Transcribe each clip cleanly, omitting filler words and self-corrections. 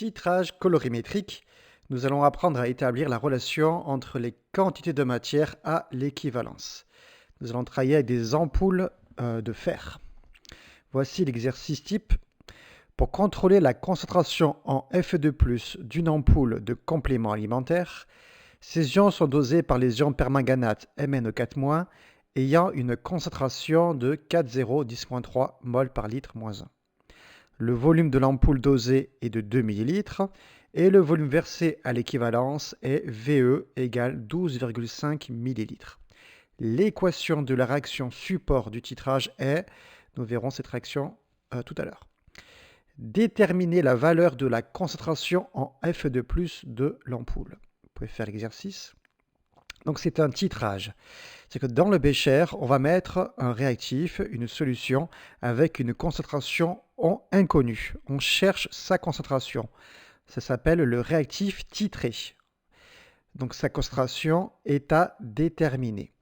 Titrage colorimétrique, nous allons apprendre à établir la relation entre les quantités de matière à l'équivalence. Nous allons travailler avec des ampoules de fer. Voici l'exercice type. Pour contrôler la concentration en Fe2+ d'une ampoule de complément alimentaire, ces ions sont dosés par les ions permanganate MnO4- ayant une concentration de 4,010.3 mol par litre -1. Le volume de l'ampoule dosée est de 2 ml et le volume versé à l'équivalence est VE égale 12,5 ml. L'équation de la réaction support du titrage est, nous verrons cette réaction tout à l'heure. Déterminer la valeur de la concentration en Fe2+ de l'ampoule. Vous pouvez faire l'exercice. Donc c'est un titrage. C'est que dans le bécher, on va mettre un réactif, une solution, avec une concentration inconnue. On cherche sa concentration. Ça s'appelle le réactif titré. Donc sa concentration est à déterminer.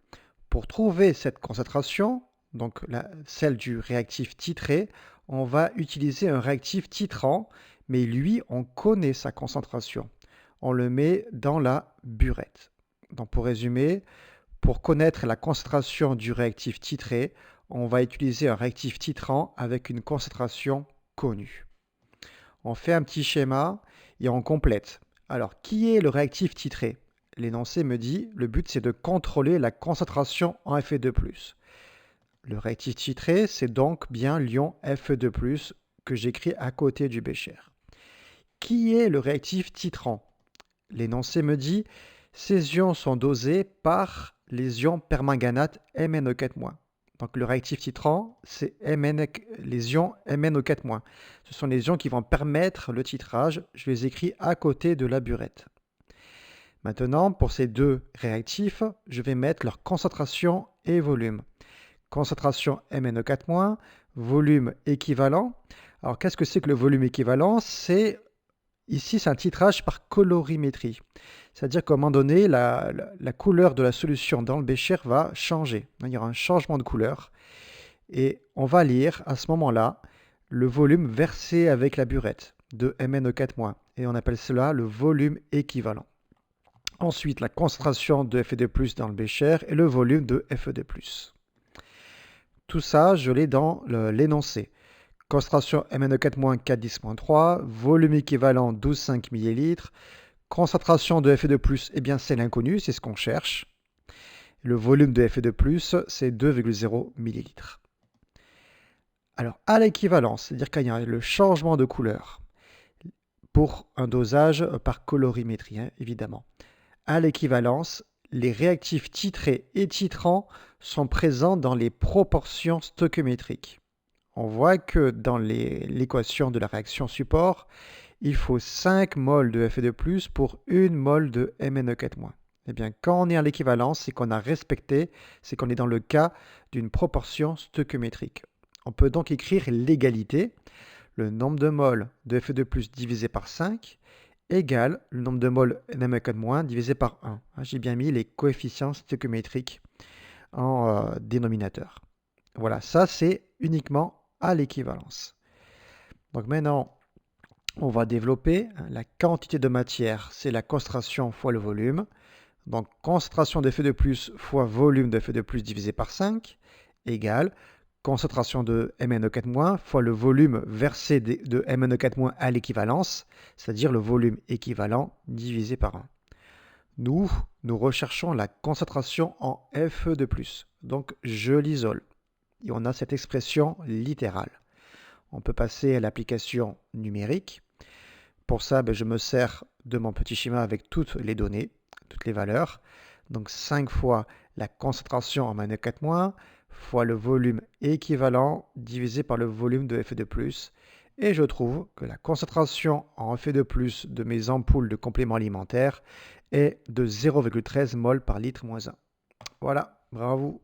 Pour trouver cette concentration, donc celle du réactif titré, on va utiliser un réactif titrant, mais lui, on connaît sa concentration. On le met dans la burette. Donc pour résumer, pour connaître la concentration du réactif titré, on va utiliser un réactif titrant avec une concentration connue. On fait un petit schéma et on complète. Alors, qui est le réactif titré? L'énoncé me dit, le but c'est de contrôler la concentration en Fe2+. Le réactif titré, c'est donc bien l'ion Fe2+, que j'écris à côté du bécher. Qui est le réactif titrant? L'énoncé me dit, ces ions sont dosés par les ions permanganate MnO4-. Donc le réactif titrant, c'est les ions MnO4-. Ce sont les ions qui vont permettre le titrage. Je les écris à côté de la burette. Maintenant, pour ces deux réactifs, je vais mettre leur concentration et volume. Concentration MnO4-, volume équivalent. Alors qu'est-ce que c'est que le volume équivalent? Ici, c'est un titrage par colorimétrie. C'est-à-dire qu'à un moment donné, la couleur de la solution dans le bécher va changer. Il y aura un changement de couleur. Et on va lire à ce moment-là le volume versé avec la burette de MnO4-. Et on appelle cela le volume équivalent. Ensuite, la concentration de Fe2+ dans le bécher et le volume de Fe2+. Tout ça, je l'ai dans l'énoncé. Concentration MnO4- 410.3, volume équivalent 12,5 ml. Concentration de Fe2+, eh bien c'est l'inconnu, c'est ce qu'on cherche. Le volume de Fe2+, c'est 2,0 ml. Alors, à l'équivalence, c'est-à-dire qu'il y a le changement de couleur pour un dosage par colorimétrie, évidemment. À l'équivalence, les réactifs titrés et titrants sont présents dans les proportions stoichiométriques. On voit que dans l'équation de la réaction support, il faut 5 mol de Fe2+ pour 1 mol de MnO4-. Eh bien, quand on est à l'équivalence, c'est qu'on a respecté, c'est qu'on est dans le cas d'une proportion stoichiométrique. On peut donc écrire l'égalité, le nombre de mols de Fe2+ divisé par 5 égale le nombre de mols MnO4- divisé par 1. J'ai bien mis les coefficients stoichiométriques en dénominateur. Voilà, ça c'est uniquement à l'équivalence. Donc maintenant, on va développer la quantité de matière, c'est la concentration fois le volume. Donc concentration de Fe2+ fois volume de Fe2+ divisé par 5 égale concentration de MnO4- fois le volume versé de MnO4- à l'équivalence, c'est-à-dire le volume équivalent divisé par 1. Nous recherchons la concentration en Fe2+. Donc je l'isole. Et on a cette expression littérale. On peut passer à l'application numérique. Pour ça, je me sers de mon petit schéma avec toutes les données, toutes les valeurs. Donc 5 fois la concentration en MnO4- fois le volume équivalent divisé par le volume de Fe2+. Et je trouve que la concentration en Fe2+ de mes ampoules de complément alimentaire est de 0,13 mol par litre -1. Voilà, bravo.